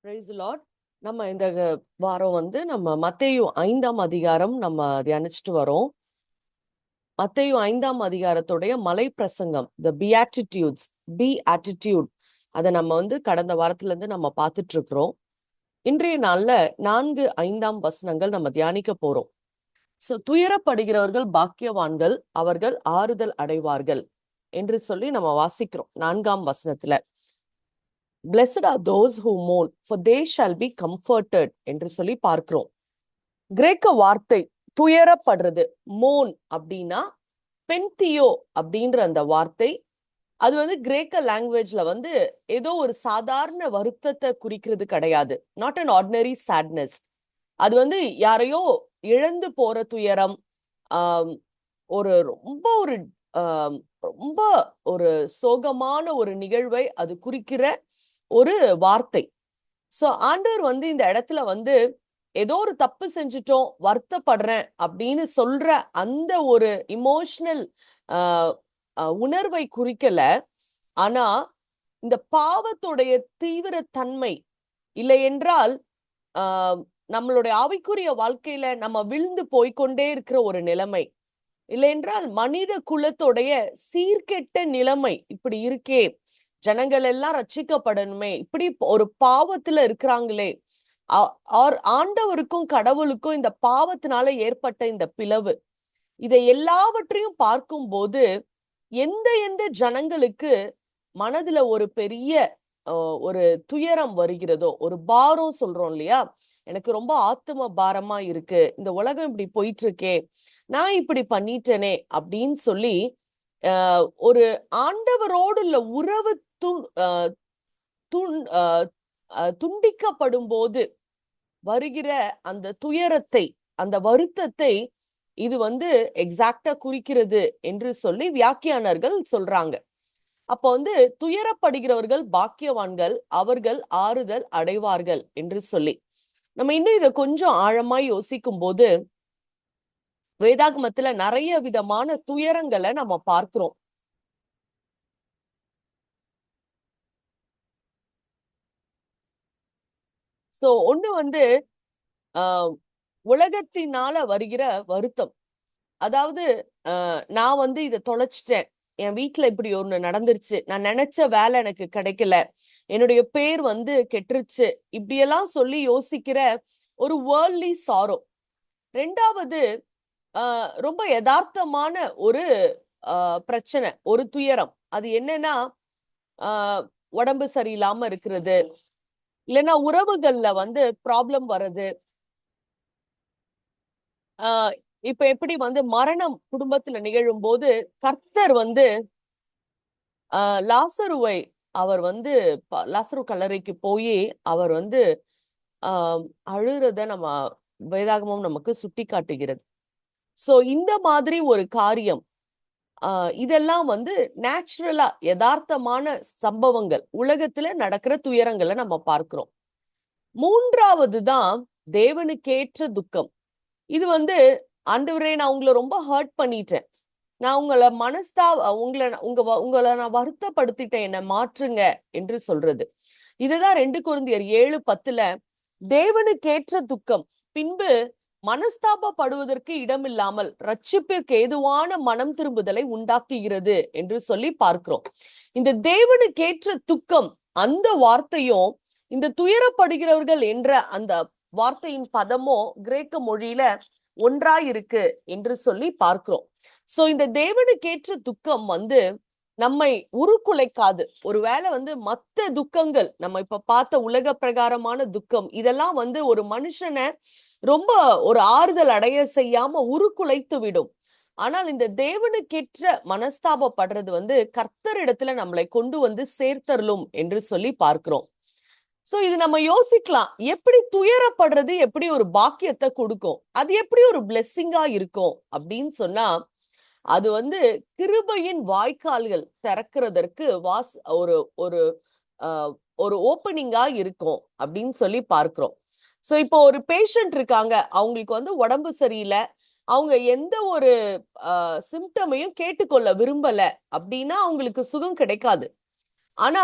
Price Lord. நம்ம இந்த வாரம் நம்ம மத்தேயு 5ஆம் அதிகாரம் நம்ம தியானிச்சுட்டு வரோம். மத்தேயு 5ஆம் அதிகாரத்துடைய மலை பிரசங்கம், த பியாட்டிடியூட்ஸ், பி ஆட்டிடியூட், அதை நம்ம கடந்த வாரத்துல இருந்து நம்ம பார்த்துட்டு இருக்கிறோம். இன்றைய நாள்ல 4-5 வசனங்கள் நம்ம தியானிக்க போறோம். துயரப்படுகிறவர்கள் பாக்கியவான்கள், அவர்கள் ஆறுதல் அடைவார்கள் என்று சொல்லி நம்ம வாசிக்கிறோம் 4ஆம் வசனத்துல. Blessed are those who mourn, for they shall be comforted என்று சொல்லி பார்க்கிறோம். கிரேக்க வார்த்தை துயரப்படுறது, மோன் அப்படின்னா பென்தியோ அப்படின்ற அந்த வார்த்தை, அது கிரேக்க லாங்குவேஜ்ல ஏதோ ஒரு சாதாரண வருத்தத்தை குறிக்கிறது கிடையாது. Not an ordinary sadness. அது யாரையோ இழந்து போற துயரம், ஒரு ரொம்ப ஒரு ரொம்ப ஒரு சோகமான ஒரு நிகழ்வை அது குறிக்கிற ஒரு வார்த்தை. சோ ஆண்டவர் இந்த இடத்துல ஏதோ ஒரு தப்பு செஞ்சுட்டோம், வருத்தப்படுறேன் அப்படின்னு சொல்ற அந்த ஒரு இமோஷனல் உணர்வை குறிக்கல. ஆனா இந்த பாவத்துடைய தீவிர தன்மை, இல்லை என்றால் நம்மளுடைய ஆவிக்குரிய வாழ்க்கையில நம்ம விழுந்து போய்கொண்டே இருக்கிற ஒரு நிலைமை, இல்லை என்றால் மனித குலத்துடைய சீர்கெட்ட நிலைமை இப்படி இருக்கே, ஜனங்கள் எல்லாம் ரட்சிக்கப்படணுமே, இப்படி ஒரு பாவத்துல இருக்கிறாங்களே, ஆண்டவருக்கும் கடவுளுக்கும் இந்த பாவத்தினால ஏற்பட்ட இந்த பிளவு, இதை எல்லாவற்றையும் பார்க்கும்போது எந்த எந்த ஜனங்களுக்கு மனதுல ஒரு பெரிய ஒரு துயரம் வருகிறதோ, ஒரு பாரம் சொல்றோம் இல்லையா, எனக்கு ரொம்ப ஆத்ம பாரமா இருக்கு, இந்த உலகம் இப்படி போயிட்டு இருக்கே, நான் இப்படி பண்ணிட்டேனே அப்படின்னு சொல்லி ஒரு ஆண்டவரோடு உள்ள உறவு துண்டிக்கப்படும் போது வருகிற அந்த துயரத்தை, அந்த வருத்தத்தை இது எக்ஸாக்டா குறிக்கிறது என்று சொல்லி வியாக்கியானர்கள் சொல்றாங்க. அப்போ துயரப்படுகிறவர்கள் பாக்கியவான்கள், அவர்கள் ஆறுதல் அடைவார்கள் என்று சொல்லி நம்ம இன்னும் இதை கொஞ்சம் ஆழமாய் யோசிக்கும் போது வேதாகமத்துல நிறைய விதமான துயரங்களை நம்ம பார்க்கிறோம். சோ ஒண்ணு உலகத்தினால வருகிற வருத்தம். அதாவது நான் இதை தொலைச்சிட்டேன், என் வீட்டுல இப்படி ஒண்ணு நடந்துருச்சு, நான் நினைச்ச வேலை எனக்கு கிடைக்கல, என்னுடைய பேர் கெட்டுருச்சு, இப்படியெல்லாம் சொல்லி யோசிக்கிற ஒரு வேர்ல்ட்லி சாரோ. ரெண்டாவது ரொம்ப யதார்த்தமான ஒரு பிரச்சனை, ஒரு துயரம். அது என்னன்னா உடம்பு சரியில்லாம இருக்கிறது, இல்லைன்னா உறவுகள்ல ப்ராப்ளம் வருது. இப்ப எப்படி மரணம் குடும்பத்துல நிகழும் போது கர்த்தர் லாசருவை அவர் லாசரு கல்லறைக்கு போய் அவர் அழுறத நம்ம வேதாகமம் நமக்கு சுட்டி காட்டுகிறது. சோ இந்த மாதிரி ஒரு காரியம், இதெல்லாம் நேச்சுரலா யதார்த்தமான சம்பவங்கள், உலகத்துல நடக்கிற துயரங்களை நம்ம பார்க்கிறோம். மூன்றாவது தான் தேவனுக்கேற்ற துக்கம். இது ஆண்டவரே, நான் உங்களை ரொம்ப ஹர்ட் பண்ணிட்டேன், நான் உங்களை உங்களை நான் வருத்தப்படுத்திட்டேன், என்னை மாற்றுங்க என்று சொல்றது. இதுதான் 2 கொரிந்தியர் 7:10 தேவனுக்கேற்ற துக்கம் பின்பு மனஸ்தாபப்படுவதற்கு இடமில்லாமல் ரட்சிப்பிற்கு ஏதுவான மனம் திரும்புதலை உண்டாக்குகிறது என்று சொல்லி பார்க்கிறோம். இந்த தேவனுக்கேற்ற துக்கம், அந்த வார்த்தையும் இந்த துயரப்படுகிறவர்கள் என்ற அந்த வார்த்தையின் பதமோ கிரேக்க மொழியில ஒன்றாயிருக்கு என்று சொல்லி பார்க்கிறோம். சோ இந்த தேவனுக்கேற்ற துக்கம் நம்மை உருக்குலைக்காது. ஒருவேளை மத்த துக்கங்கள், நம்ம இப்ப பார்த்த உலக பிரகாரமான துக்கம், இதெல்லாம் ஒரு மனுஷனை ரொம்ப ஒரு ஆறுதல் அடைய செய்யாம உருக்குலைத்து விடும். ஆனால் இந்த தேவனுக்கேற்ற மனஸ்தாபப்படுறது கர்த்தரிடத்துல நம்மளை கொண்டு சேர்த்தருளும் என்று சொல்லி பார்க்கிறோம். சோ இது நம்ம யோசிக்கலாம், எப்படி துயரப்படுறது எப்படி ஒரு பாக்கியத்தை கொடுக்கும், அது எப்படி ஒரு பிளெஸ்ஸிங்கா இருக்கும் அப்படின்னு சொன்னா, அது கிருபையின் வாய்க்கால்கள் திறக்கிறதற்கு ஒரு ஒரு ஒரு ஓப்பனிங்கா இருக்கும் அப்படின்னு சொல்லி பார்க்கிறோம். சோ இப்போ ஒரு பேஷண்ட் இருக்காங்க, அவங்களுக்கு உடம்பு சரியில்லை, அவங்க எந்த ஒரு சிம்டமையும் கேட்டுக்கொள்ள விரும்பல அப்படின்னா அவங்களுக்கு சுகம் கிடைக்காது. ஆனா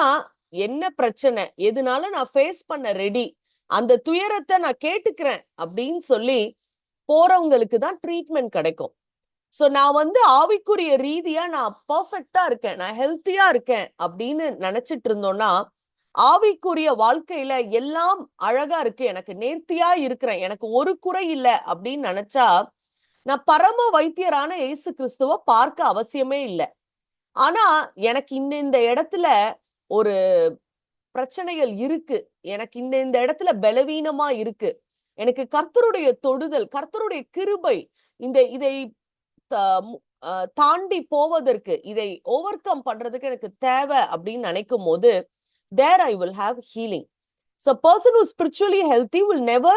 என்ன பிரச்சனை, எதுனால நான் ஃபேஸ் பண்ண ரெடி, அந்த துயரத்தை நான் கேட்டுக்கிறேன் அப்படின்னு சொல்லி போறவங்களுக்கு தான் ட்ரீட்மெண்ட் கிடைக்கும். சோ நான் வந்து ஆவிக்குரிய ரீதியா நான் பெர்ஃபெக்ட்டா இருக்கேன், நான் ஹெல்த்தியா இருக்கேன் அப்படின்னு நினைச்சிட்டு இருந்தோம்னா, ஆவிக்குரிய வாழ்க்கையில எல்லாம் அழகா இருக்கு, எனக்கு நேர்த்தியா இருக்கிறேன், எனக்கு ஒரு குறை இல்ல அப்படின்னு நினைச்சா, நான் பரம வைத்தியரான இயேசு கிறிஸ்துவ பார்க்க அவசியமே இல்ல. ஆனா எனக்கு இந்த இடத்துல ஒரு பிரச்சனைகள் இருக்கு, எனக்கு இந்த இடத்துல பலவீனமா இருக்கு, எனக்கு கர்த்தருடைய தொடுதல், கர்த்தருடைய கிருபை இதை தாண்டி போவதற்கு, இதை ஓவர் கம் பண்றதுக்கு எனக்கு தேவை அப்படின்னு நினைக்கும் போது, there I will have healing. So a person who is spiritually healthy will never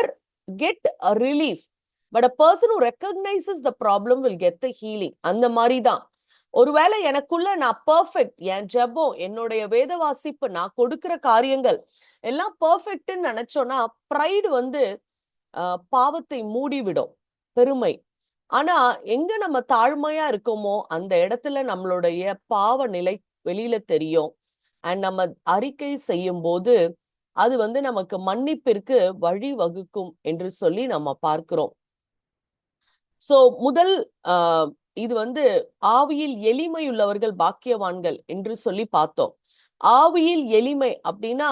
get a relief, but a person who recognizes the problem will get the healing. அந்த மாதிரி தான். ஒருவேளை எனக்குள்ள நான் பெர்ஃபெக்ட், என் ஜெபம், என்னுடைய வேத வாசிப்பு, நான் கொடுக்கிற காரியங்கள் எல்லாம் பெர்ஃபெக்ட்னு நினைச்சோம்னா, ப்ரைடு வந்து பாவத்தை மூடிவிடும், பெருமை. ஆனா எங்க நம்ம தாழ்மையா இருக்கோமோ அந்த இடத்துல நம்மளுடைய பாவ நிலை வெளியில தெரியும். அண்ட் நம்ம அறிக்கை செய்யும் போது அது வந்து நமக்கு மன்னிப்பிற்கு வழி வகுக்கும் என்று சொல்லி நம்ம பார்க்கிறோம். சோ முதல் இது வந்து ஆவியில் எளிமை உள்ளவர்கள் பாக்கியவான்கள் என்று சொல்லி பார்த்தோம். ஆவியில் எளிமை அப்படின்னா,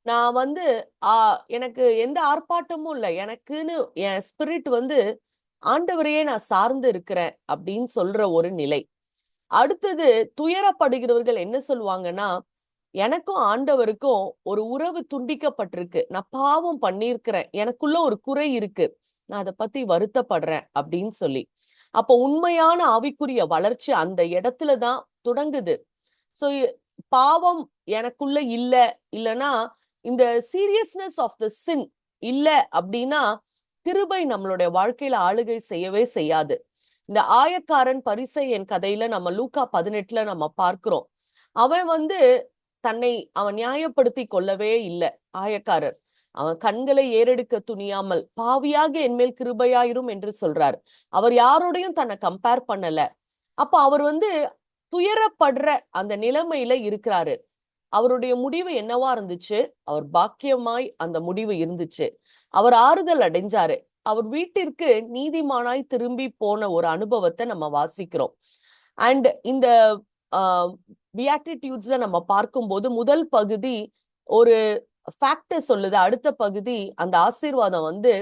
நான் வந்து எனக்கு எந்த ஆர்ப்பாட்டமும் இல்லை, எனக்குன்னு என் ஸ்பிரிட் வந்து ஆண்டவரையே நான் சார்ந்து இருக்கிறேன் அப்படின்னு சொல்ற ஒரு நிலை. அடுத்தது துயரப்படுகிறவர்கள் என்ன சொல்லுவாங்கன்னா, எனக்கும் ஆண்டவருக்கும் ஒரு உறவு துண்டிக்கப்பட்டிருக்கு, நான் பாவம் பண்ணியிருக்கிறேன், எனக்குள்ள ஒரு குறை இருக்கு, நான் அதை பத்தி வருத்தப்படுறேன் அப்படின்னு சொல்லி. அப்போ உண்மையான ஆவிக்குரிய வளர்ச்சி அந்த இடத்துலதான் தொடங்குது. சோ பாவம் எனக்குள்ள இல்லைன்னா இந்த சீரியஸ்னஸ் ஆஃப் த சின் இல்ல அப்படின்னா கிருபை நம்மளுடைய வாழ்க்கையில ஆளுகை செய்யவே செய்யாது. இந்த ஆயக்காரன் பரிசேயன் கதையில நம்ம லூக்கா 18ல நம்ம பார்க்கிறோம். அவன் வந்து தன்னை அவன் நியாயப்படுத்தி கொள்ளவே இல்லை. ஆயக்காரர் அவன் கண்களை ஏறெடுக்க துணியாமல் பாவியாக என்மேல் கிருபையாயிரும் என்று சொல்றார். அவர் யாரோடையும் தன்னை கம்பேர் பண்ணல. அப்ப அவர் வந்து துயரப்படுற அந்த நிலைமையில இருக்கிறாரு. அவருடைய முடிவு என்னவா இருந்துச்சு? அவர் பாக்கியமாய் அந்த முடிவு இருந்துச்சு. அவர் ஆறுதல் அடைஞ்சாரு. அவர் வீட்டிற்கு நீதிமானாய் திரும்பி போன ஒரு அனுபவத்தை நம்ம வாசிக்கிறோம். அண்ட் இந்த பியாட்டிடியூட்ஸ்ல நம்ம பார்க்கும்போது முதல் பகுதி ஒரு ஃபேக்டர் சொல்லுது, அடுத்த பகுதி அந்த ஆசீர்வாதம் வந்து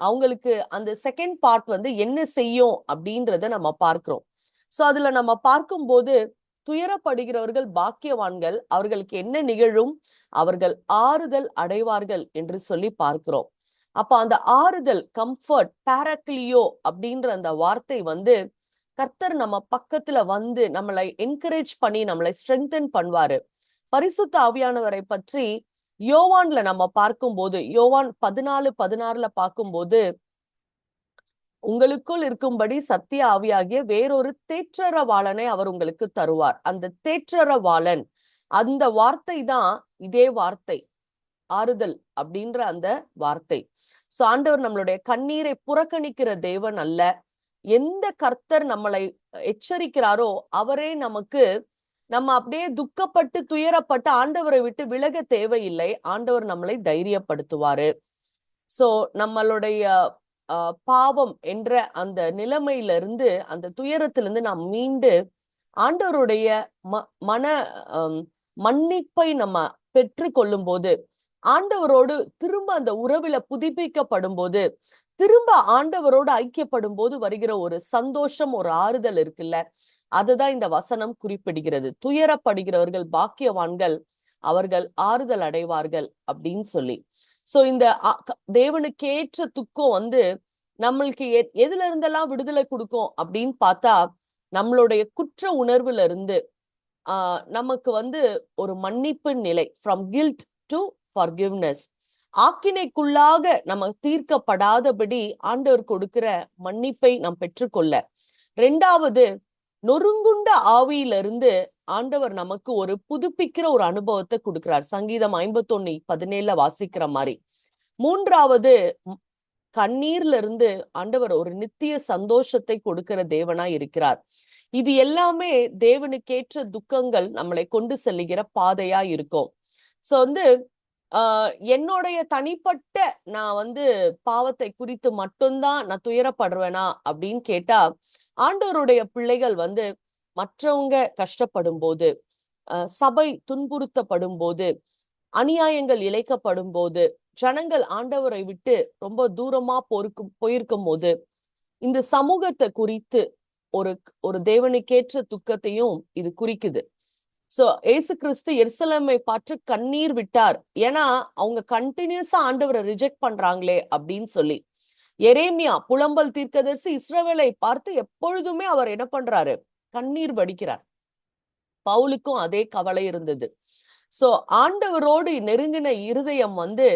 அவங்களுக்கு அந்த செகண்ட் பார்ட் வந்து என்ன செய்யும் அப்படின்றத நம்ம பார்க்கிறோம். சோ அதுல நம்ம பார்க்கும்போது துயரப்படுகிறவர்கள் பாக்கியவான்கள், அவர்களுக்கு என்ன நிகழும்? அவர்கள் ஆறுதல் அடைவார்கள் என்று சொல்லி பார்க்கிறோம். அப்ப அந்த ஆறுதல், கம்ஃபர்ட், பாராக்லியோ அப்படின்ற அந்த வார்த்தை வந்து கர்த்தர் நம்ம பக்கத்துல வந்து நம்மளை என்கரேஜ் பண்ணி நம்மளை ஸ்ட்ரெங்தன் பண்ணுவாரு. பரிசுத்த ஆவியானவரை பற்றி யோவான்ல நம்ம பார்க்கும்போது, யோவான் 14:16 பார்க்கும்போது, உங்களுக்குள் இருக்கும்படி சத்திய ஆவியாகிய வேறொரு தேற்றரவாளனை அவர் உங்களுக்கு தருவார். அந்த தேற்றரவாளன், அந்த வார்த்தை தான் இதே வார்த்தை, ஆறுதல் அப்படின்ற அந்த வார்த்தை. சோ ஆண்டவர் நம்மளுடைய கண்ணீரை புறக்கணிக்கிற தேவன் அல்ல. எந்த கர்த்தர் நம்மளை எச்சரிக்கிறாரோ அவரே நமக்கு, நம்ம அப்படியே துக்கப்பட்டு துயரப்பட்டு ஆண்டவரை விட்டு விலக தேவையில்லை. ஆண்டவர் நம்மளை தைரியப்படுத்துவாரு. சோ நம்மளுடைய பாவம் என்ற அந்த நிலைமையிலிருந்து, அந்த துயரத்திலிருந்து நாம் மீண்டு ஆண்டவருடைய மன மன்னிப்பை நம்ம பெற்று கொள்ளும் போது, ஆண்டவரோடு திரும்ப அந்த உறவில புதுப்பிக்கப்படும் போது, திரும்ப ஆண்டவரோடு ஐக்கியப்படும் போது வருகிற ஒரு சந்தோஷம், ஒரு ஆறுதல் இருக்குல்ல, அதுதான் இந்த வசனம் குறிப்பிடுகிறது. துயரப்படுகிறவர்கள் பாக்கியவான்கள், அவர்கள் ஆறுதல் அடைவார்கள் அப்படின்னு சொல்லி. சோ இந்த தேவனுக்கு ஏற்ற துக்கம் வந்து நம்மளுக்கு எதுல இருந்தெல்லாம் விடுதலை கொடுக்கும் அப்படின்னு பார்த்தா, நம்மளுடைய குற்ற உணர்வுல இருந்து நமக்கு வந்து ஒரு மன்னிப்பு நிலை, ஃப்ரம் கில்ட் டு ஃபர்கிவ்னஸ். ஆக்கினைக்குள்ளாக நம்ம தீர்க்கப்படாதபடி ஆண்டவர் கொடுக்கிற மன்னிப்பை நாம் பெற்றுக்கொள்ள. இரண்டாவது, நொறுங்குண்ட ஆவியிலிருந்து ஆண்டவர் நமக்கு ஒரு புதுப்பிக்கிற ஒரு அனுபவத்தை கொடுக்கிறார். சங்கீதம் 51:17 வாசிக்கிற மாதிரி. மூன்றாவது, கண்ணீர்ல இருந்து ஆண்டவர் ஒரு நித்திய சந்தோஷத்தை கொடுக்கிற தேவனாய் இருக்கிறார். இது எல்லாமே தேவனுக்கேற்ற துக்கங்கள் நம்மளை கொண்டு செல்லுகிற பாதையா இருக்கும். சோ வந்து என்னுடைய தனிப்பட்ட நான் வந்து பாவத்தை குறித்து மட்டும்தான் நான் துயரப்படுவேனா அப்படின்னு கேட்டா, ஆண்டவருடைய பிள்ளைகள் வந்து மற்றவங்க கஷ்டப்படும் போது, சபை துன்புறுத்தப்படும் போது, அநியாயங்கள் இழைக்கப்படும் போது, ஜனங்கள் ஆண்டவரை விட்டு ரொம்ப தூரமா போயிருக்கும் போது, இந்த சமூகத்தை குறித்து ஒரு ஒரு தேவனுக்கேற்ற துக்கத்தையும் இது குறிக்குது. சோ ஏசு கிறிஸ்து எருசலேமை பார்த்து கண்ணீர் விட்டார். ஏன்னா அவங்க கண்டினியூஸா ஆண்டவரை ரிஜெக்ட் பண்றாங்களே அப்படின்னு சொல்லி. எரேமியா புலம்பல் தீர்க்கதரிசி இஸ்ரவேலை பார்த்து எப்பொழுதுமே அவர் என்ன பண்றாரு? கண்ணீர் வடிக்கிறார். பவுலுக்கும் அதே கவலை இருந்தது. சோ ஆண்டவரோடு நெருங்கின இருதயம் வந்து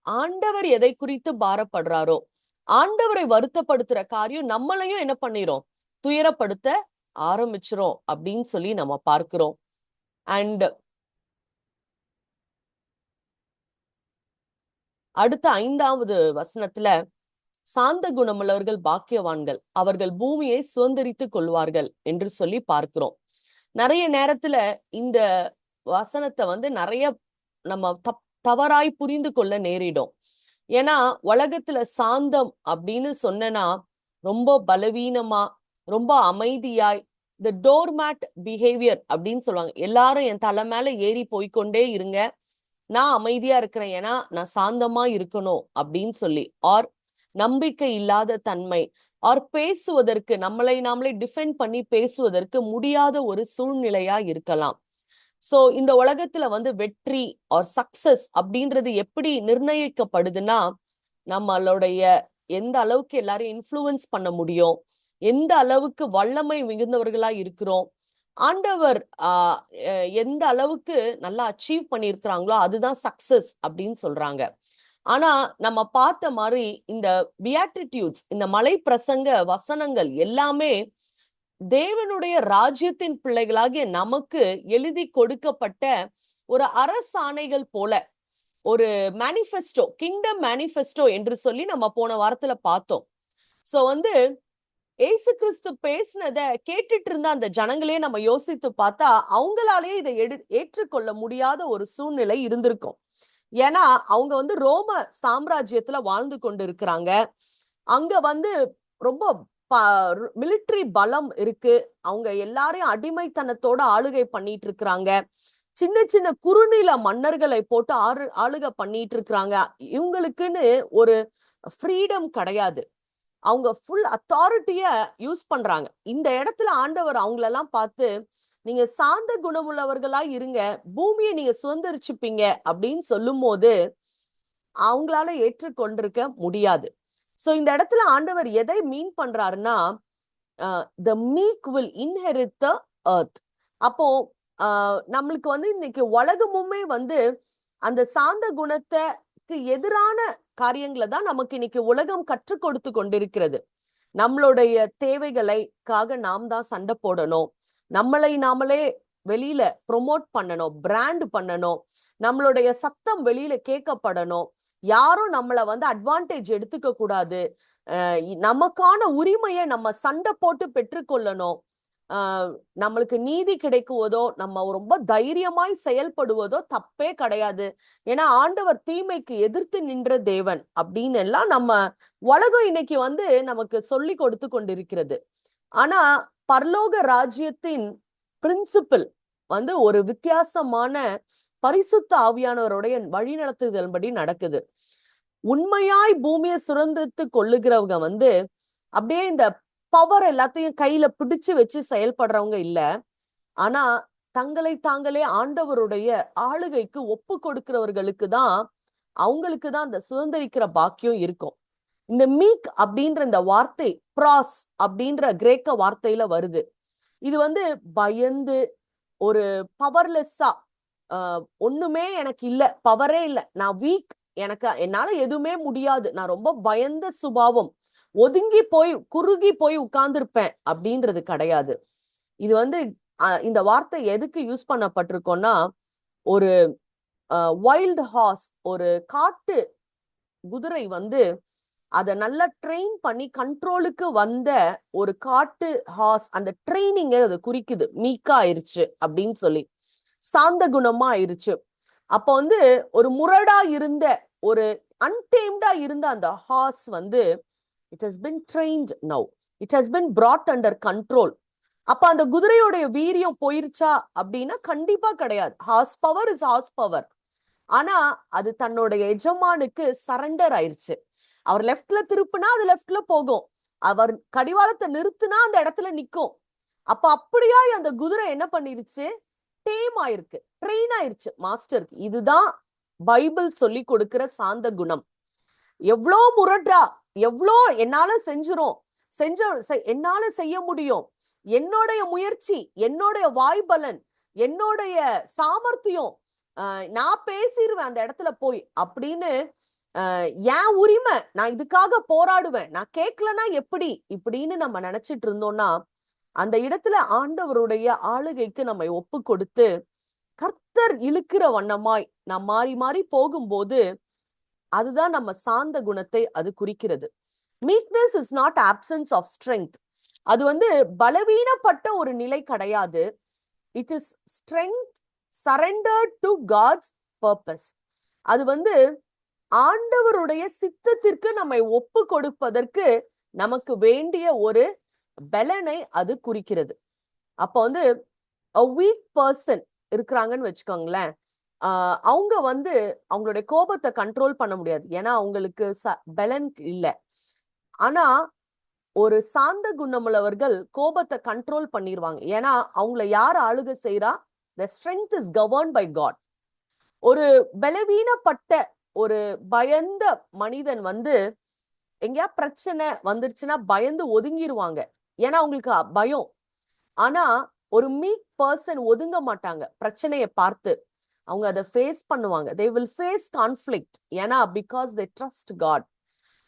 ஆண்டவர் எதை குறித்து பாரப்படுறாரோ, ஆண்டவரை வருத்தப்படுத்துற காரியம் நம்மளையும் என்ன பண்ணிரும்? துயரப்படுத்த ஆரம்பிச்சிரும் அப்படின்னு சொல்லி நம்ம பார்க்கிறோம். அண்ட் அடுத்த 5வது வசனத்துல சாந்த குணமுள்ளவர்கள் பாக்கியவான்கள், அவர்கள் பூமியை சுதந்தரித்துக் கொள்வார்கள் என்று சொல்லி பார்க்கிறோம். நிறைய நேரத்துல இந்த வசனத்தை வந்து நிறைய நம்ம தவறாய் புரிந்து கொள்ள நேரிடும். ஏன்னா உலகத்துல சாந்தம் அப்படின்னு சொன்னா ரொம்ப பலவீனமா, ரொம்ப அமைதியாய், இந்த டோர்மேட் பிஹேவியர் அப்படின்னு சொல்லுவாங்க. எல்லாரும் என் தலை மேல ஏறி போய்க்கொண்டே இருங்க, நான் அமைதியா இருக்கிறேன் ஏன்னா நான் சாந்தமா இருக்கணும் அப்படின்னு சொல்லி, ஆர் நம்பிக்கை இல்லாத தன்மை, ஆர் பேசுவதற்கு நம்மளை நாமளே டிஃபெண்ட் பண்ணி பேசுவதற்கு முடியாத ஒரு சூழ்நிலையா இருக்கலாம். சோ இந்த உலகத்துல வந்து வெற்றி ஆர் சக்சஸ் அப்படின்றது எப்படி நிர்ணயிக்கப்படுதுன்னா, நம்மளுடைய எந்த அளவுக்கு எல்லாரையும் இன்ஃப்ளூயன்ஸ் பண்ண முடியும், எந்த அளவுக்கு வல்லமை மிகுந்தவர்களா இருக்கிறோம், ஆண்டவர் எந்த அளவுக்கு நல்லா அச்சீவ் பண்ணியிருக்கிறாங்களோ அதுதான் சக்சஸ் அப்படின்னு சொல்றாங்க. ஆனா நம்ம பார்த்த மாதிரி இந்த பியாட்டிடியூட்ஸ், இந்த மலை பிரசங்க வசனங்கள் எல்லாமே தேவனுடைய ராஜ்யத்தின் பிள்ளைகளாகிய நமக்கு எழுதி கொடுக்கப்பட்ட ஒரு அரசாணைகள் போல, ஒரு மேனிஃபெஸ்டோ, கிங்டம் மேனிஃபெஸ்டோ என்று சொல்லி நம்ம போன வாரத்துல பார்த்தோம். சோ வந்து ஏசு கிறிஸ்து பேசினத கேட்டுட்டு இருந்த அந்த ஜனங்களே நம்ம யோசித்து பார்த்தா அவங்களாலேயே இதை ஏற்றுக்கொள்ள முடியாத ஒரு சூழ்நிலை இருந்திருக்கும். ஏன்னா அவங்க வந்து ரோம சாம்ராஜ்யத்துல வாழ்ந்து கொண்டு இருக்கிறாங்க. அங்க வந்து ரொம்ப மிலிட்டரி பலம் இருக்கு. அவங்க எல்லாரையும் அடிமைத்தனத்தோட ஆளுகை பண்ணிட்டு இருக்கிறாங்க. சின்ன சின்ன குறுநில மன்னர்களை போட்டு ஆளுகை பண்ணிட்டு இருக்கிறாங்க. இவங்களுக்குன்னு ஒரு ஃப்ரீடம் கிடையாது. அவங்க ஃபுல் அத்தாரிட்டிய யூஸ் பண்றாங்க. இந்த இடத்துல ஆண்டவர் அவங்களெல்லாம் பார்த்து, நீங்க சாந்த குணமுள்ளவர்களா இருங்க, பூமியை நீங்க சுதந்திரிச்சுப்பீங்க அப்படின்னு சொல்லும் போது அவங்களால ஏற்றுக்கொண்டிருக்க முடியாது. சோ இந்த இடத்துல ஆண்டவர் எதை மீன் பண்றாருன்னா, the meek will inherit the earth. அப்போ நம்மளுக்கு வந்து இன்னைக்கு உலகமுமே வந்து அந்த சாந்த குணத்துக்கு எதிரான காரியங்களை தான் நமக்கு இன்னைக்கு உலகம் கற்றுக் கொடுத்து கொண்டிருக்கிறது. நம்மளுடைய தேவைகளைக்காக நாம் தான் சண்டை போடணும், நம்மளை நாமளே வெளியில ப்ரொமோட் பண்ணணும், பிராண்ட் பண்ணணும், நம்மளுடைய சத்தம் வெளியில கேட்கப்படணும், யாரும் நம்மள வந்து அட்வான்டேஜ் எடுத்துக்க கூடாது, நமக்கான உரிமையை நம்ம சண்டை போட்டு பெற்றுக்கொள்ளணும், நம்மளுக்கு நீதி கிடைக்குவதோ, நம்ம ரொம்ப தைரியமாய் செயல்படுவதோ தப்பே கிடையாது. ஏன்னா ஆண்டவர் தீமைக்கு எதிர்த்து நின்ற தேவன் அப்படின்னு எல்லாம் நம்ம உலகம் இன்னைக்கு வந்து நமக்கு சொல்லி கொடுத்து கொண்டிருக்கிறது. ஆனா பரலோக ராஜ்யத்தின் பிரின்சிபிள் வந்து ஒரு வித்தியாசமான பரிசுத்த ஆவியானவருடைய வழிநடத்துதல்படி நடக்குது. உண்மையாய் பூமியை சுதந்திரித்து கொள்ளுகிறவங்க வந்து அப்படியே இந்த பவர் எல்லாத்தையும் கையில பிடிச்சு வச்சு செயல்படுறவங்க இல்ல. ஆனா தங்களை தாங்களே ஆண்டவருடைய ஆளுகைக்கு ஒப்பு கொடுக்கிறவர்களுக்கு தான், அவங்களுக்கு தான் அந்த சுதந்திரிக்கிற பாக்கியம் இருக்கும். இந்த மீக் அப்படின்ற இந்த வார்த்தை ப்ராஸ் அப்படின்ற கிரேக்க வார்த்தையில வருது. இது வந்து பயந்து ஒரு பவர்லெஸ்ஸா, ஒண்ணுமே எனக்கு இல்ல, பவரே இல்ல, நான் வீக், என்னால எதுவுமே முடியாது, நான் ரொம்ப பயந்த சுபாவம், ஒதுங்கி போய் குறுகி போய் உட்கார்ந்துருப்பேன் அப்படின்றது கிடையாது. இது வந்து இந்த வார்த்தை எதுக்கு யூஸ் பண்ணப்பட்டிருக்கோம்னா, ஒரு வைல்ட் ஹார்ஸ், ஒரு காட்டு குதிரை வந்து அத நல்லா ட்ரெயின் பண்ணி கண்ட்ரோலுக்கு வந்த ஒரு காட்டு ஹார்ஸ், அந்த ட்ரைனிங்க அது குறிக்குது. மீக்கா ஆயிருச்சு அப்படின்னு சொல்லி, சாந்த குணமா ஆயிருச்சு. அப்ப வந்து ஒரு முரடா இருந்த, ஒரு அன்டேம்டா இருந்த அந்த ஹார்ஸ் வந்து it has been trained now, it has been brought under control. அப்ப அந்த குதிரையோடைய வீரியம் போயிருச்சா அப்படின்னா கண்டிப்பா கிடையாது. Horse power is horse power. ஆனா அது தன்னுடைய எஜமானுக்கு சரண்டர் ஆயிருச்சு. அவர் லெஃப்ட்ல திருப்புனா அது லெஃப்ட்ல போகும், அவர் கடிவாளத்தை நிறுத்துனா அந்த இடத்துல நிக்கும். அப்ப அப்படியா அந்த குதிரை என்ன பண்ணிருச்சு, டேம் ஆயிருக்கு, ட்ரெயின் ஆயிருச்சு மாஸ்டருக்கு. இதுதான் பைபிள் சொல்லி கொடுக்கிற சாந்த குணம். எவ்வளோ முரட்டா, எவ்வளோ என்னால செஞ்சிரும், என்னால செய்ய முடியும், என்னுடைய முயற்சி, என்னுடைய வாய்பலன், என்னுடைய சாமர்த்தியம், நான் பேசிடுவேன் அந்த இடத்துல போய் அப்படின்னு, என் உரிமை, நான் இதுக்காக போராடுவேன், நான் கேட்கலன்னா எப்படி இப்படின்னு நம்ம நினைச்சிட்டு இருந்தோம்னா அந்த இடத்துல ஆண்டவருடைய ஆளுகைக்கு நம்ம ஒப்பு கொடுத்து கர்த்தர் இழுக்கிற வண்ணமாய் நாம் மாறி மாறி போகும்போது அதுதான் நம்ம சாந்த குணத்தை அது குறிக்கிறது. Meekness is not absence of strength. அது வந்து பலவீனப்பட்ட ஒரு நிலை கிடையாது. It is strength surrendered to God's purpose. அது வந்து ஆண்டவருடைய சித்தத்திற்கு நம்மை ஒப்பு கொடுப்பதற்கு நமக்கு வேண்டிய ஒரு பலனை அது குறிக்கிறது. அப்ப வந்து a weak person இருக்கிறாங்கன்னு வச்சுக்கோங்களேன், அவங்க வந்து அவங்களுடைய கோபத்தை கண்ட்ரோல் பண்ண முடியாது, ஏன்னா அவங்களுக்கு பலன் இல்ல. ஆனா ஒரு சாந்த குணமுள்ளவர்கள் கோபத்தை கண்ட்ரோல் பண்ணிடுவாங்க, ஏன்னா அவங்கள யார் ஆளுகை செய்யறா, the strength is governed by God. ஒரு பலவீனப்பட்ட ஒரு பயந்த மனிதன் வந்து எங்கேயா பிரச்சனை வந்துருச்சுன்னா பயந்து ஒதுங்கிடுவாங்க, ஏன்னா அவங்களுக்கு பயம். ஆனா ஒரு மீக் பர்சன் ஒதுங்க மாட்டாங்க, பிரச்சனையை பார்த்து அவங்க அதை ஃபேஸ் பண்ணுவாங்க. they will face conflict, ஏன்னா because they trust God.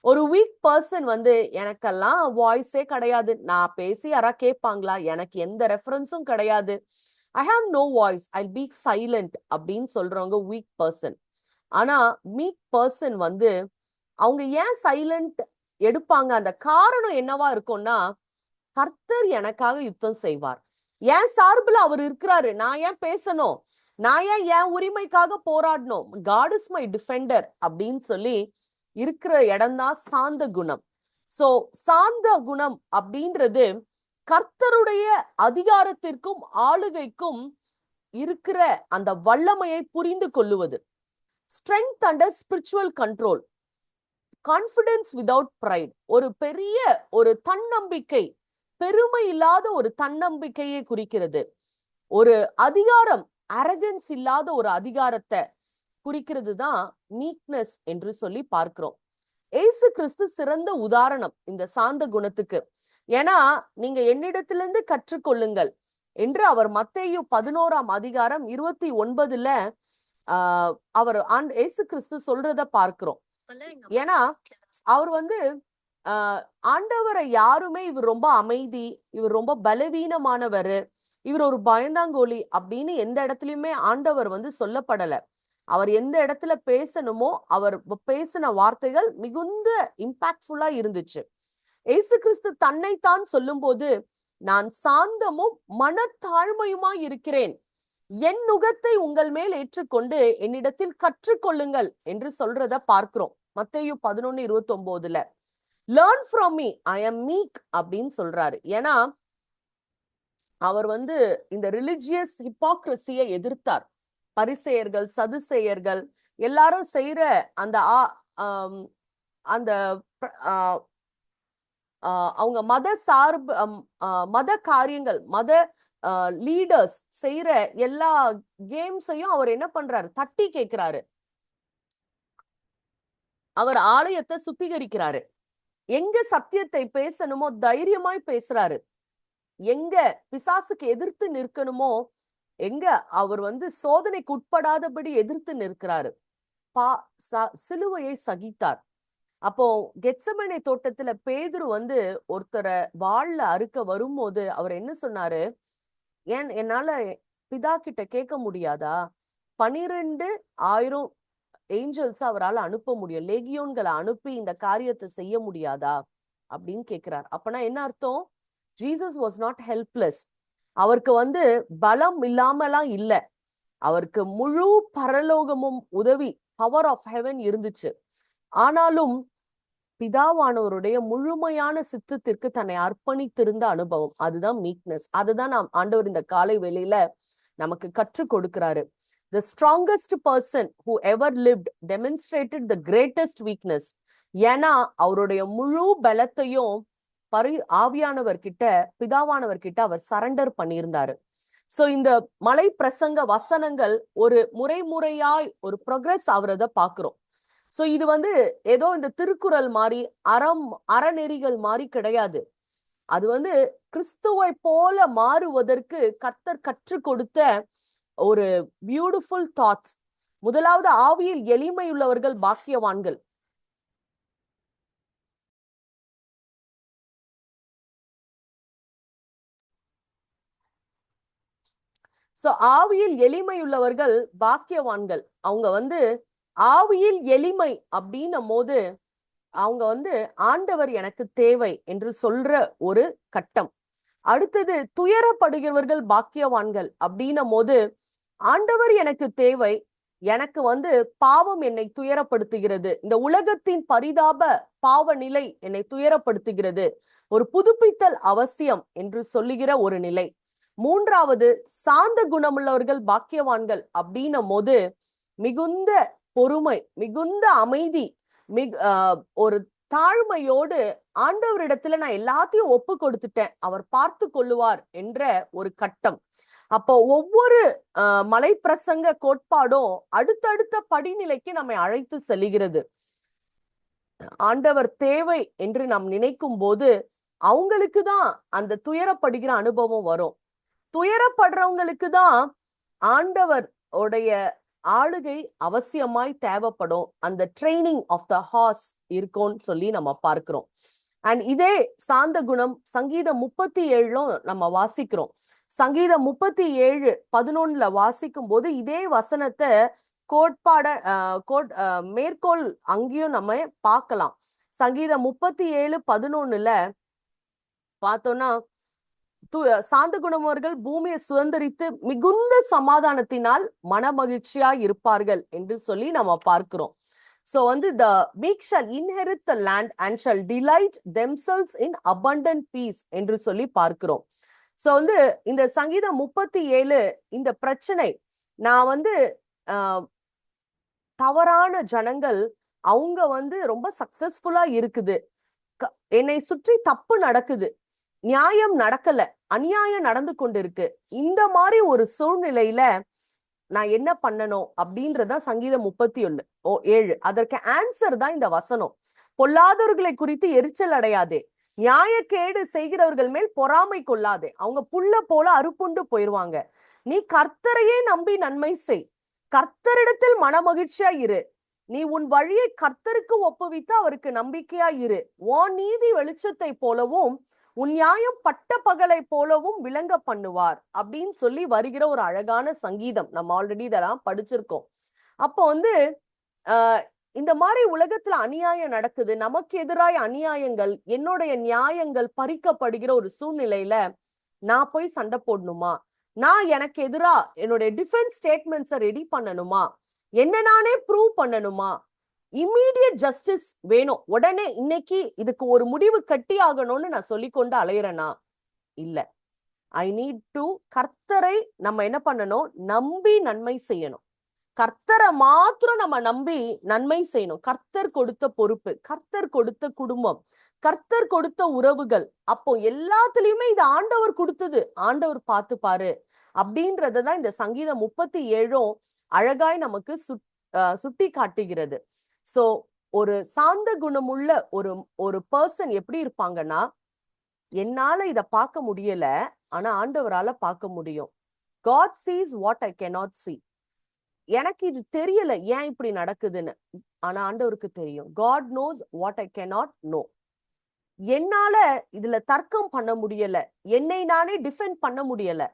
ஒரு வீக் பர்சன் வந்து எனக்கெல்லாம் வாய்ஸே கிடையாது, நான் பேசி யாரா கேட்பாங்களா, எனக்கு எந்த ரெஃபரன்ஸும் கிடையாது, I have no voice, I be silent அப்படின்னு சொல்றவங்க வீக் பர்சன். ஆனா மீக் பர்சன் வந்து அவங்க ஏன் சைலண்ட் எடுப்பாங்க, அந்த காரணம் என்னவா இருக்கும்னா, கர்த்தர் எனக்காக யுத்தம் செய்வார், என் சார்பில் அவர் இருக்கிறாரு, நான் ஏன் பேசணும், நான் ஏன் என் உரிமைக்காக போராடணும், காட் இஸ் மை டிஃபெண்டர் அப்படின்னு சொல்லி இருக்கிற இடம்தான் சாந்த குணம். சோ சாந்த குணம் அப்படின்றது கர்த்தருடைய அதிகாரத்திற்கும் ஆளுகைக்கும் இருக்கிற அந்த வல்லமையை புரிந்து கொள்ளுவது. Strength under spiritual control, confidence without pride, ஒரு பெரிய ஒரு தன்னம்பிக்கை, பெருமை இல்லாத ஒரு தன்னம்பிக்கையை குறிக்கிறது. ஒரு அதிகாரம், அரகன்ஸ் இல்லாத ஒரு அதிகாரத்தை குறிக்கிறது தான் மீக்னஸ் என்று சொல்லி பார்க்கிறோம். ஏசு கிறிஸ்து சிறந்த உதாரணம் இந்த சாந்த குணத்துக்கு. ஏன்னா நீங்க என்னிடத்திலிருந்து கற்றுக்கொள்ளுங்கள் என்று அவர் மத்தேயு 11:29 அவர் ஏசு கிறிஸ்து சொல்றத பார்க்கிறோம். ஏன்னா அவர் வந்து ஆண்டவரை யாருமே இவர் ரொம்ப அமைதி, இவர் ரொம்ப பலவீனமானவர், இவர் ஒரு பயந்தாங்கோலி அப்படின்னு எந்த இடத்துலயுமே ஆண்டவர் வந்து சொல்லப்படல. அவர் எந்த இடத்துல பேசணுமோ அவர் பேசின வார்த்தைகள் மிகுந்த இம்பாக்ட்ஃபுல்லா இருந்துச்சு. ஏசு கிறிஸ்து தன்னைத்தான் சொல்லும் போது, நான் சாந்தமும் மனத்தாழ்மையுமா இருக்கிறேன், என் நுகத்தை உங்கள் மேல் ஏற்றுக்கொண்டு என்னிடத்தில் கற்றுக்கொள்ளுங்கள் என்று சொல்றத பார்க்கிறோம். மத்தேயு 11:29 லேர்ன் ஃப்ரம் மீ, ஐ அம் மீக் அப்படின்னு சொல்றாரு. ஏன்னா அவர் வந்து இந்த ரிலிஜியஸ் ஹிப்போக்ரசியை எதிர்த்தார். பரிசேயர்கள், சதுசேயர்கள் எல்லாரும் செய்யற அந்த அந்த அவங்க மத சார்பு மத காரியங்கள், மத லீடர்ஸ் செய்யற எல்லா கேம்ஸையும் அவர் என்ன பண்றாரு, தட்டி கேட்கிறாரு. அவர் ஆலயத்தை சுத்திகரிக்கிறாரு. எங்க சத்தியத்தை பேசணுமோ தைரியமாய் பேசுறாரு, எங்க பிசாசுக்கு எதிர்த்து நிற்கணுமோ, எங்க அவர் வந்து சோதனைக்கு உட்படாதபடி எதிர்த்து நிற்கிறாரு. சிலுவையை சகித்தார். அப்போ கெத்செமனே தோட்டத்துல பேதுரு வந்து ஒருத்தரை வாள்ல அறுக்க வரும்போது அவர் என்ன சொன்னாரு, என்னால பிதா கிட்ட கேட்க முடியாதா, 12,000 ஏஞ்சல்ஸ் அவரால் அனுப்ப முடியும், லேகியோன்களை அனுப்பி இந்த காரியத்தை செய்ய முடியாதா அப்படின்னு கேட்கிறார். அப்பனா என்ன அர்த்தம், ஜீசஸ் வாஸ் நாட் ஹெல்ப்லெஸ், அவருக்கு வந்து பலம் இல்லாமலாம் இல்ல, அவருக்கு முழு பரலோகமும் உதவி, பவர் ஆஃப் ஹெவன் இருந்துச்சு. ஆனாலும் பிதாவானவருடைய முழுமையான சித்தத்திற்கு தன்னை அர்ப்பணித்திருந்த அனுபவம், அதுதான் மீக்னஸ். அதுதான் நாம் ஆண்டவர் இந்த காலை வேளையில நமக்கு கற்றுக் கொடுக்கிறாரு. The strongest person who ever lived demonstrated the greatest weakness. ஏன்னா அவருடைய முழு பலத்தையும் ஆவியானவர் கிட்ட, பிதாவானவர் கிட்ட அவர் சரண்டர் பண்ணியிருந்தாரு. சோ இந்த மலை பிரசங்க வசனங்கள் ஒரு முறையாய் ஒரு ப்ரோக்ரஸ் ஆகுறத பாக்குறோம். சோ இது ஏதோ இந்த திருக்குறள் மாதிரி அறநெறிகள் மாதிரி கிடையாது. அது கிறிஸ்துவை போல மாறுவதற்கு கர்த்தர் கற்றுக் கொடுத்த ஒரு பியூட்டிஃபுல் தாட்ஸ். முதலாவது, ஆவியில் எளிமையுள்ளவர்கள் பாக்கியவான்கள். சோ ஆவியில் எளிமையுள்ளவர்கள் பாக்கியவான்கள். அவங்க ஆவியில் எளிமை அப்படின்னும் போது அவங்க ஆண்டவர் எனக்கு தேவை என்று சொல்ற ஒரு கட்டம். அடுத்தது, துயரப்படுகிறவர்கள் பாக்கியவான்கள் அப்படின்னும் போது ஆண்டவர் எனக்கு தேவை, எனக்கு பாவம் என்னை துயரப்படுத்துகிறது, இந்த உலகத்தின் பரிதாப பாவ நிலை என்னை துயரப்படுத்துகிறது, ஒரு புதுப்பித்தல் அவசியம் என்று சொல்லுகிற ஒரு நிலை. மூன்றாவது, சாந்த குணமுள்ளவர்கள் பாக்கியவான்கள் அப்படின்னும் போது மிகுந்த பொறுமை, மிகுந்த அமைதி, ஒரு தாழ்மையோடு ஆண்டவரிடத்துல நான் எல்லாத்தையும் ஒப்பு கொடுத்துட்டேன், அவர் பார்த்து கொள்ளுவார் என்ற ஒரு கட்டம். அப்போ ஒவ்வொரு மலை பிரசங்க கோட்பாடும் அடுத்தடுத்த படிநிலைக்கு நம்மை அழைத்து செல்கிறது. ஆண்டவர் தேவை என்று நாம் நினைக்கும் போது அவங்களுக்கு தான் அந்த துயரப்படுகிற அனுபவம் வரும். துயரப்படுறவங்களுக்கு தான் ஆண்டவர் உடைய ஆளுகை அவசியமாய் தேவைப்படும். அந்த ட்ரைனிங் ஆஃப் த ஹார்ஸ் இருக்கும்னு சொல்லி நம்ம பார்க்கிறோம். அண்ட் இதே சாந்த குணம் சங்கீதம் 37 நம்ம வாசிக்கிறோம். சங்கீதம் 37:11 வாசிக்கும் போது இதே வசனத்தை மேற்கோள் அங்கேயும் நம்ம பார்க்கலாம். சங்கீதம் 37:11 பார்த்தோம்னா, சாந்த குணமவர்கள் பூமியை சுதந்திரித்து மிகுந்த சமாதானத்தினால் மன மகிழ்ச்சியா இருப்பார்கள் என்று சொல்லி நம்ம பார்க்கிறோம். So the meek shall inherit the land and shall delight themselves in abundant peace என்று சொல்லி பார்க்கிறோம். So இந்த சங்கீதம் 37 இந்த பிரச்சனை, நான் தவறான ஜனங்கள் அவங்க ரொம்ப சக்சஸ்ஃபுல்லா இருக்குது, என்னை சுற்றி தப்பு நடக்குது, நியாயம் நடக்கல, அநியாயம் நடந்து கொண்டு இருக்கு, இந்த மாதிரி ஒரு சூழ்நிலையில நான் என்ன பண்ணணும் அப்படின்றதா சங்கீதம் 37. அதற்கு ஆன்சர் தான் இந்த வசனம். பொல்லாதவர்களை குறித்து எரிச்சல் அடையாதே, நியாயக்கேடு செய்கிறவர்கள் மேல் பொறாமை கொள்ளாதே, அவங்க புல்ல போல அறுப்புண்டு போயிருவாங்க. நீ கர்த்தரையே நம்பி நன்மை செய், கர்த்தரிடத்தில் மன மகிழ்ச்சியா இரு, நீ உன் வழியை கர்த்தருக்கு ஒப்புவித்து அவருக்கு நம்பிக்கையா இரு, உன் நீதி வெளிச்சத்தை போலவும் உன் நியாயம் பட்ட பகலை போலவும் விளங்க பண்ணுவார் அப்படின்னு சொல்லி வருகிற ஒரு அழகான சங்கீதம். நம்ம ஆல்ரெடி இதெல்லாம் படிச்சிருக்கோம். அப்போ இந்த மாதிரி உலகத்துல அநியாயம் நடக்குது, நமக்கு எதிராய அநியாயங்கள், என்னுடைய நியாயங்கள் பறிக்கப்படுகிற ஒரு சூழ்நிலையில நான் போய் சண்டை போடணுமா, நான் எனக்கு எதிரா என்னுடைய டிஃபென்ஸ் ஸ்டேட்மெண்ட்ஸை ரெடி பண்ணணுமா, என்ன நானே ப்ரூவ் பண்ணணுமா, இம்மீடியட் ஜஸ்டிஸ் வேணும், உடனே இன்னைக்கு இதுக்கு ஒரு முடிவு கட்டி ஆகணும்னு நான் சொல்லிக்கொண்டு அலையிறேனா? இல்ல. ஐ நீட் டு கர்த்தரை நம்ம என்ன பண்ணணும், நம்பி நன்மை செய்யணும். கர்த்தரை மாத்திரம் நம்ம நம்பி நன்மை செய்யணும். கர்த்தர் கொடுத்த பொறுப்பு, கர்த்தர் கொடுத்த குடும்பம், கர்த்தர் கொடுத்த உறவுகள், அப்போ எல்லாத்துலயுமே இது ஆண்டவர் கொடுத்தது, ஆண்டவர் பார்த்து பாரு அப்படின்றதான் இந்த சங்கீதம் 37 அழகாய் நமக்கு சுட்டி காட்டுகிறது. சோ ஒரு சாந்த குணமுள்ள ஒரு பர்சன் எப்படி இருப்பாங்கன்னா, என்னால இத பார்க்க முடியல, ஆனா ஆண்டவரால பார்க்க முடியும். God sees what I cannot see. எனக்கு இது தெரியல ஏன் இப்படி நடக்குதுன்னு, ஆனா ஆண்டவருக்கு தெரியும். God knows what I cannot know. என்னால இதுல தர்க்கம் பண்ண முடியல, என்னை நானே டிஃபெண்ட் பண்ண முடியல,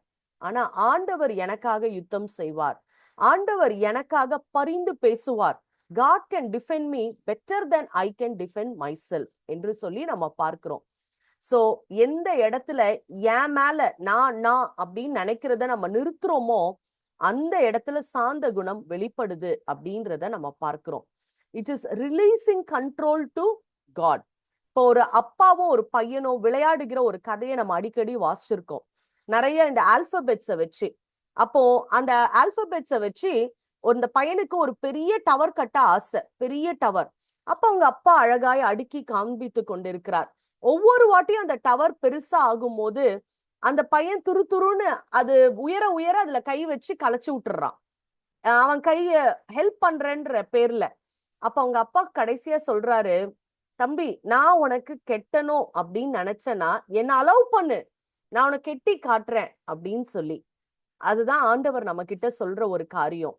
ஆனா ஆண்டவர் எனக்காக யுத்தம் செய்வார், ஆண்டவர் எனக்காக பரிந்து பேசுவார். God can defend me better than I can defend myself என்று சொல்லி நம்ம பார்க்கிறோம். சோ எந்த இடத்துல என் மேல நான் அப்படின்னு நினைக்கிறத நம்ம நிறுத்துறோமோ, அந்த இடத்துல சாந்த குணம் வெளிப்படுது அப்படின்றத நம்ம பார்க்கிறோம். It is releasing control to God. இப்போ ஒரு அப்பாவும் ஒரு பையனோ விளையாடுகிற ஒரு கதையை நம்ம அடிக்கடி வாசிச்சிருக்கோம், நிறைய இந்த ஆல்பபெட்ஸை வச்சு. அப்போ அந்த ஆல்பபெட்ஸை வச்சு இந்த பையனுக்கு ஒரு பெரிய டவர் கட்ட ஆசை, பெரிய டவர். அப்ப அவங்க அப்பா அழகாய் அடுக்கி காண்பித்து கொண்டிருக்கிறார். ஒவ்வொரு வாட்டியும் அந்த டவர் பெருசா ஆகும் போது அந்த பையன் துரு துருன்னு அது உயர உயர அதுல கை வச்சு கலைச்சு விட்டுறான், அவன் கைய ஹெல்ப் பண்றேன்ற பேர்ல. அப்ப அவங்க அப்பா கடைசியா சொல்றாரு, தம்பி நான் உனக்கு கெட்டணும் அப்படின்னு நினைச்சேன்னா என்ன அலோவ் பண்ணு, நான் உனக்கு கெட்டி காட்டுறேன் அப்படின்னு சொல்லி. அதுதான் ஆண்டவர் நம்ம கிட்ட சொல்ற ஒரு காரியம்.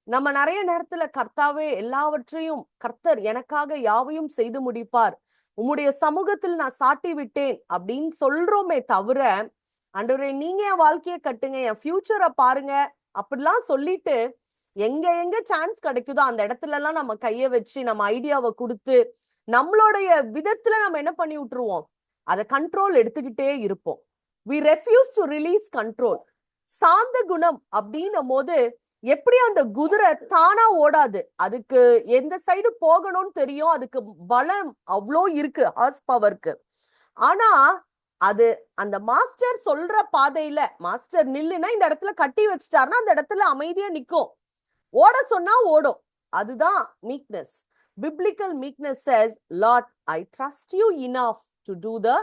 நம்ம நிறைய நேரத்துல கர்த்தாவே எல்லாவற்றையும் கர்த்தர் எனக்காக யாவையும் செய்து முடிப்பார், உம்முடைய சமூகத்தில் நான் சாட்டி விட்டேன் அப்படின்னு சொல்றோமே தவிர, ஆண்டவரே நீங்க என் வாழ்க்கைய கட்டுங்க, என் ஃபியூச்சரை பாருங்க அப்படிலாம் சொல்லிட்டு எங்க எங்க சான்ஸ் கிடைக்குதோ அந்த இடத்துல எல்லாம் நம்ம கைய வச்சு நம்ம ஐடியாவை கொடுத்து நம்மளுடைய விதத்துல நம்ம என்ன பண்ணி விட்டுருவோம், அதை கண்ட்ரோல் எடுத்துக்கிட்டே இருப்போம். we refuse to release control. சாந்த குணம் அப்படின்னும் போது எப்படி அந்த குதிரை தானா ஓடாது, அதுக்கு எந்த சைடு போகணும்னு தெரியும், அதுக்கு பலம் அவ்வளோ இருக்கு, ஹார்ஸ் பவருக்கு. ஆனா அது அந்த மாஸ்டர் சொல்ற பாதையில மாஸ்டர் நில்லுனா இந்த இடத்துல கட்டி வச்சுட்டாருன்னா அந்த இடத்துல அமைதியா நிக்கும், ஓட சொன்னா ஓடும். அதுதான் meekness. biblical meekness says, Lord, I trust you enough to do the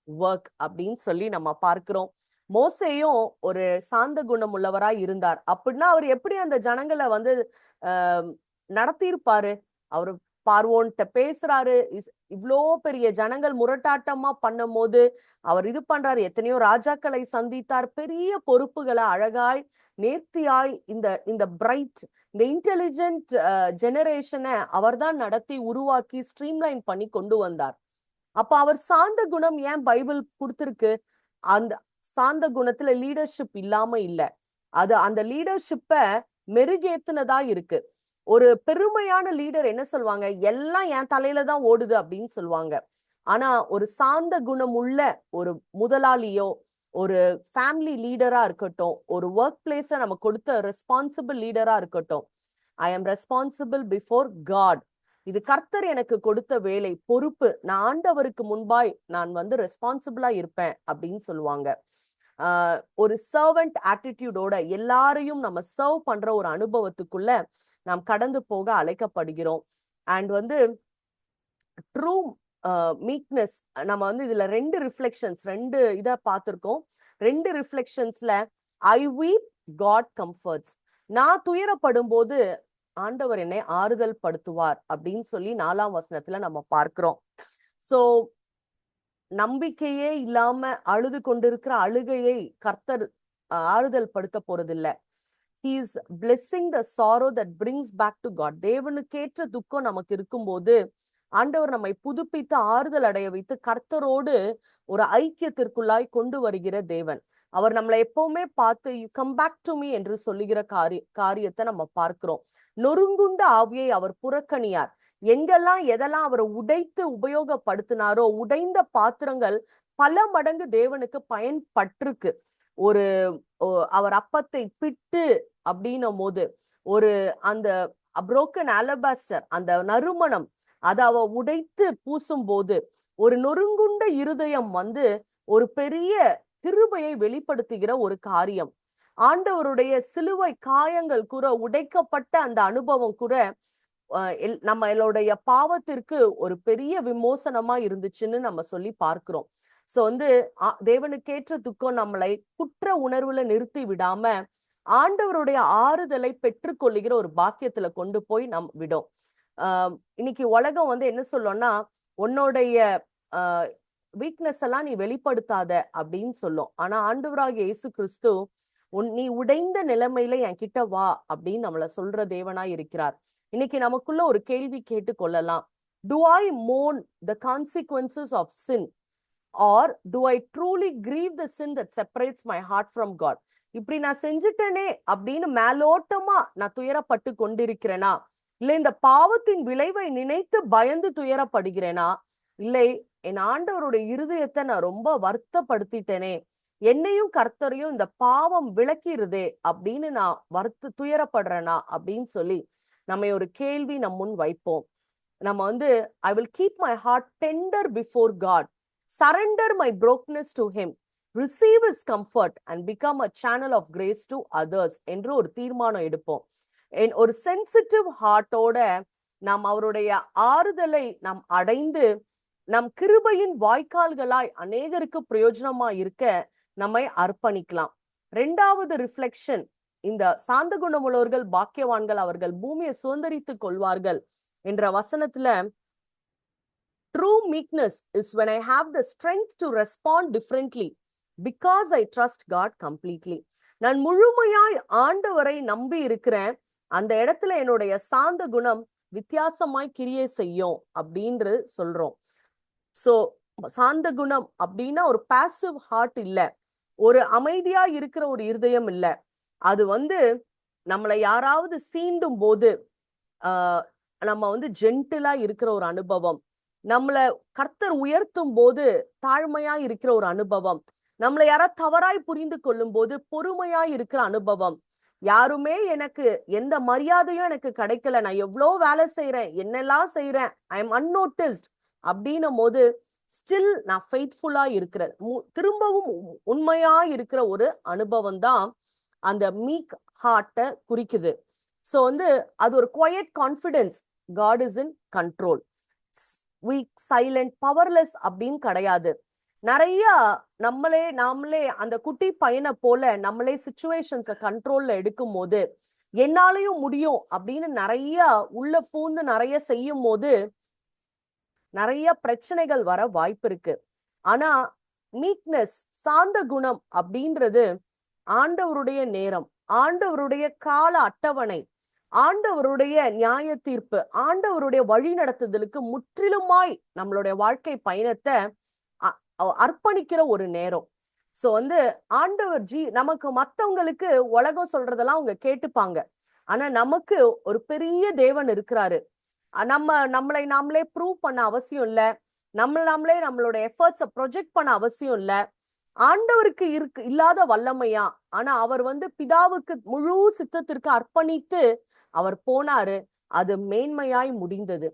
work அப்படின்னு சொல்லி நம்ம பார்க்கிறோம். மோசேயும் ஒரு சாந்த குணம் உள்ளவராய் இருந்தார். அப்படின்னா அவர் எப்படி அந்த ஜனங்களை வந்து நடத்தியிருப்பாரு? அவரு பார்வோன்ட்ட பேசுறாரு, இவ்வளோ பெரிய ஜனங்கள் முரட்டாட்டமா பண்ணும் போது அவர் இது பண்றாரு, எத்தனையோ ராஜாக்களை சந்தித்தார், பெரிய பொறுப்புகளை அழகாய் நேர்த்தியாய் இந்த பிரைட் இந்த இன்டெலிஜென்ட் ஜெனரேஷனை அவர் தான் நடத்தி உருவாக்கி ஸ்ட்ரீம்லைன் பண்ணி கொண்டு வந்தார். அப்ப அவர் சாந்த குணம் ஏன் பைபிள் கொடுத்திருக்கு? அந்த சாந்த குணத்துல லீடர்ஷிப் இல்லாம இல்ல, அது அந்த லீடர்ஷிப்ப மெருகேத்துனதா இருக்கு. ஒரு பெருமையான லீடர் என்ன சொல்லுவாங்க, எல்லாம் என் தலையில தான் ஓடுது அப்படின்னு சொல்லுவாங்க. ஆனா ஒரு சாந்த குணம் உள்ள ஒரு முதலாளியோ ஒரு ஃபேமிலி லீடரா இருக்கட்டும், ஒரு ஒர்க் பிளேஸ்ல நம்ம கொடுத்த ரெஸ்பான்சிபிள் லீடரா இருக்கட்டும், I am responsible before God, இது கர்த்தர் எனக்கு கொடுத்த வேலை, பொறுப்பு, நான் ஆண்டவருக்கு முன்பாய் நான் வந்து ரெஸ்பான்சிபிளா இருப்பேன் அப்படின்னு சொல்லுவாங்க. ஒரு சர்வெண்ட் ஆட்டிடியூடோட எல்லாரையும் நம்ம சர்வ் பண்ற ஒரு அனுபவத்துக்குள்ள நாம் கடந்து போக அழைக்கப்படுகிறோம். அண்ட் வந்து ட்ரூ மீக்னஸ் நம்ம வந்து இதுல ரெண்டு ரிஃப்ளெக்ஷன்ஸ், ரெண்டு இதை பார்த்திருக்கோம். ரெண்டு ரிஃப்ளெக்ஷன்ஸ்ல ஐ வீப் காட் கம்ஃபர்ட்ஸ், நான் துயரப்படும் போது ஆண்டவர் என்னை ஆறுதல் படுத்துவார் அப்படின்னு சொல்லி 4ஆம் வசனத்துல நம்ம பார்க்கிறோம். சோ நம்பிக்கையே இல்லாம அழுது கொண்டிருக்கிற அழுகையை கர்த்தர் ஆறுதல் படுத்த போறதில்ல. He is blessing the sorrow that brings back to God. தேவனுக்கேற்ற துக்கம் நமக்கு இருக்கும்போது ஆண்டவர் நம்மை புதுப்பித்து ஆறுதல் அடைய வைத்து கர்த்தரோடு ஒரு ஐக்கியத்திற்குள்ளாய் கொண்டு வருகிற தேவன். அவர் நம்மளை எப்பவுமே பார்த்து you come back to me என்று சொல்லுகிற காரியத்தை நம்ம பார்க்கிறோம். நொறுங்குண்ட ஆவியை அவர் புறக்கணியார். எங்கெல்லாம் எதெல்லாம் அவர் உடைத்து உபயோகப்படுத்தினாரோ, உடைந்த பாத்திரங்கள் பல மடங்கு தேவனுக்கு பயன்பட்டிருக்கு. ஒரு அவர் அப்பத்தை பிட்டு அப்படின்னும் போது ஒரு அந்த புரோக்கன் அலபாஸ்டர் அந்த நறுமணம் அதை அவ உடைத்து பூசும் போது ஒரு நொறுங்குண்ட இருதயம் வந்து ஒரு பெரிய கிருபையை வெளிப்படுத்துகிற ஒரு காரியம். ஆண்டவருடைய சிலுவை காயங்கள் கூட உடைக்கப்பட்ட அந்த அனுபவம் கூட நம்மளுடைய பாவத்திற்கு ஒரு பெரிய விமோசனமா இருந்துச்சுன்னு நம்ம சொல்லி பார்க்கிறோம். சோ வந்து தேவனுக்கேற்ற துக்கம் நம்மளை குற்ற உணர்வுல நிறுத்தி விடாம ஆண்டவருடைய ஆறுதலை பெற்றுக்கொள்ளுகிற ஒரு பாக்கியத்துல கொண்டு போய் நம் விடும். இன்னைக்கு உலகம் வந்து என்ன சொல்லணும்னா, உன்னுடைய வீக்னஸ் எல்லாம் நீ வெளிப்படுத்தாத அப்படின்னு சொல்லும். ஆனா ஆண்டவராகிய இயேசு கிறிஸ்து நீ உடைந்த நிலைமையில என் கிட்ட வா அப்படின்னு நம்மள சொல்ற தேவனா இருக்கிறார். இன்னைக்கு நமக்குள்ள ஒரு கேள்வி கேட்டு கொள்ளலாம். Do I mourn the consequences of sin or do I truly grieve the sin that separates my heart from God? இப்படி நான் செஞ்சுட்டேனே அப்படின்னு மேலோட்டமா நான் துயரப்பட்டு கொண்டிருக்கிறேனா, இல்லை இந்த பாவத்தின் விளைவை நினைத்து பயந்து துயரப்படுகிறேனா, இல்லை என் ஆண்டவருடைய இருதயத்தை நான் ரொம்ப வருத்தப்படுத்திட்டேனே, என்னையும் கர்த்தரையும் இந்த பாவம் விளக்கிருதே அப்படின்னு நான் துயரப்படுறேனா அப்படின்னு சொல்லி நம்ம ஒரு கேள்வி நம் முன் வைப்போம். நம்ம வந்து I will keep my heart tender before God, surrender my brokenness to him, receive his comfort and become a channel of grace to others என்று ஒரு தீர்மானம் எடுப்போம். ஒரு சென்சிட்டிவ் ஹார்ட்டோட நாம் அவருடைய ஆறுதலை நாம் அடைந்து நம் கிருபையின் வாய்க்கால்களாய் அநேகருக்கு பிரயோஜனமா இருக்க நம்மை அர்ப்பணிக்கலாம். 2வது ரிஃப்ளெக்ஷன், இந்த சாந்த குணமுள்ளவர்கள் பாக்கியவான்கள், அவர்கள் பூமியை சுதந்தரித்துக் கொள்வார்கள் என்ற வசனத்துல true meekness is when I have the strength to respond differently because I trust God completely. நான் முழுமையாய் ஆண்டவரை நம்பி இருக்கிறேன், அந்த இடத்துல என்னுடைய சாந்த குணம் வித்தியாசமாய் கிரியை செய்யும் அப்படின்று சொல்றோம். சோ சாந்த குணம் அப்படின்னா ஒரு பாசிவ் ஹார்ட் இல்ல, ஒரு அமைதியா இருக்கிற ஒரு இருதயம் இல்ல. அது வந்து நம்மளை யாராவது சீண்டும் போது நம்ம வந்து ஜென்டிலா இருக்கிற ஒரு அனுபவம், நம்மள கர்த்தர் உயர்த்தும் போது தாழ்மையா இருக்கிற ஒரு அனுபவம், நம்மளை யாராவது தவறாய் புரிந்து கொள்ளும் போது பொறுமையா இருக்கிற அனுபவம், யாருமே எனக்கு எந்த மரியாதையும் எனக்கு கிடைக்கல, நான் எவ்வளோ வேலை செய்யறேன், என்னெல்லாம் செய்யறேன், ஐ எம் அன்னோட்டிஸ்ட் அப்படின்னும் போது ஸ்டில் நான் ஃபெய்த்ஃபுல்லா இருக்கிற, திரும்பவும் உண்மையா இருக்கிற ஒரு அனுபவம் தான் அந்த மீக் ஹார்ட்டை குறிக்குது. சோ வந்து அது ஒரு quiet confidence, God is in control. Weak, silent, powerless அப்படின்னு கிடையாது. நிறைய நாமளே அந்த குட்டி பையனை போல நம்மளே சிச்சுவேஷன்ஸை கண்ட்ரோல்ல எடுக்கும் போது என்னாலையும் முடியும் அப்படின்னு நிறைய உள்ள பூந்து நிறைய செய்யும் போது நிறைய பிரச்சனைகள் வர வாய்ப்பு இருக்கு. ஆனா மீக்னஸ், சாந்த குணம் அப்படின்றது ஆண்டவருடைய நேரம், ஆண்டவருடைய கால அட்டவணை, ஆண்டவருடைய நியாய தீர்ப்பு, ஆண்டவருடைய வழி நடத்துதலுக்கு முற்றிலுமாய் நம்மளுடைய வாழ்க்கை பயணத்தை அர்ப்பணிக்கிற ஒரு நேரம். சோ வந்து ஆண்டவர் நமக்கு, மத்தவங்களுக்கு உலகம் சொல்றதெல்லாம் அவங்க கேட்டுப்பாங்க, ஆனா நமக்கு ஒரு பெரிய தேவன் இருக்கிறாரு. நம்மளை நாமளே ப்ரூவ் பண்ண அவசியம் இல்ல, நாமளே நம்மளோட எஃபர்ட்ஸை ப்ரொஜெக்ட் பண்ண அவசியம் இல்ல. ஆண்டவருக்கு இல்லாத வல்லமையா, ஆனா அவர் வந்து பிதாவுக்கு முழு சித்தத்திற்கு அர்ப்பணித்து அவர் போனாரு, அது மேன்மையாய் முடிந்தது.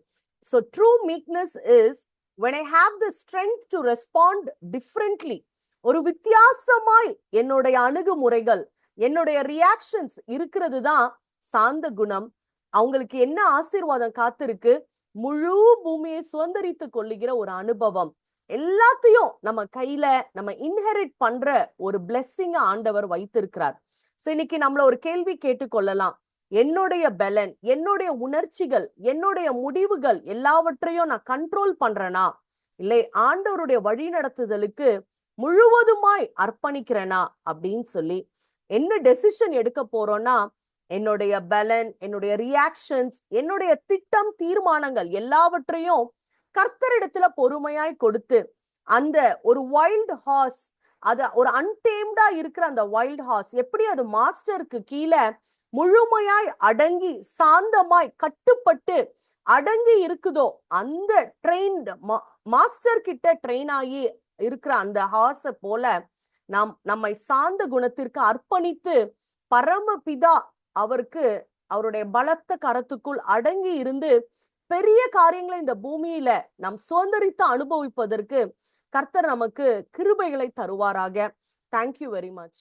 So true meekness is when I have the strength to respond differently. ஒரு வித்தியாசமாய் என்னுடைய அணுகுமுறைகள், என்னுடைய ரியாக்ஷன்ஸ் இருக்கிறது தான் சாந்த குணம். அவங்களுக்கு என்ன ஆசீர்வாதம் காத்திருக்கு, முழு பூமியை சுதந்தரித்துக் கொள்ளுகிற ஒரு அனுபவம், எல்லாத்தையும் நம்ம கையில நம்ம இன்ஹெரிட் பண்ற ஒரு பிளெஸ்ஸிங் ஆண்டவர் வைத்திருக்கிறார். சோ இன்னைக்கு நம்மள ஒரு கேள்வி கேட்டுக்கொள்ளலாம், என்னுடைய பலன், என்னுடைய உணர்ச்சிகள், என்னுடைய முடிவுகள் எல்லாவற்றையும் நான் கண்ட்ரோல் பண்றேனா, இல்லை ஆண்டவருடைய வழி நடத்துதலுக்கு முழுவதுமாய் அர்ப்பணிக்கிறேனா அப்படின்னு சொல்லி என்ன டெசிஷன் எடுக்க போறோம்னா, என்னுடைய பலன், என்னுடைய ரியாக்ஷன்ஸ், என்னுடைய திட்டம், தீர்மானங்கள் எல்லாவற்றையும் கர்த்தரிடத்துல பொறுமையாய் கொடுத்து, அந்த ஒரு வைல்ட் ஹார்ஸ், அது ஒரு அன்டேம்டா இருக்கிற அந்த வைல்ட் ஹார்ஸ் எப்படி அது மாஸ்டருக்கு கீழே முழுமையாய் அடங்கி சாந்தமாய் கட்டுப்பட்டு அடங்கி இருக்குதோ, அந்த ட்ரெயின்ட் மாஸ்டர் கிட்ட ட்ரெயின் ஆகி இருக்கிற அந்த ஹார்ஸை போல நம்மை சாந்த குணத்திற்கு அர்ப்பணித்து பரமபிதா அவருக்கு அவருடைய பலத்த கரத்துக்குள் அடங்கி இருந்து பெரிய காரியங்களை இந்த பூமியில நாம் சுதந்திரித்து அனுபவிப்பதற்கு கர்த்தர் நமக்கு கிருபைகளை தருவாராக. Thank you very much.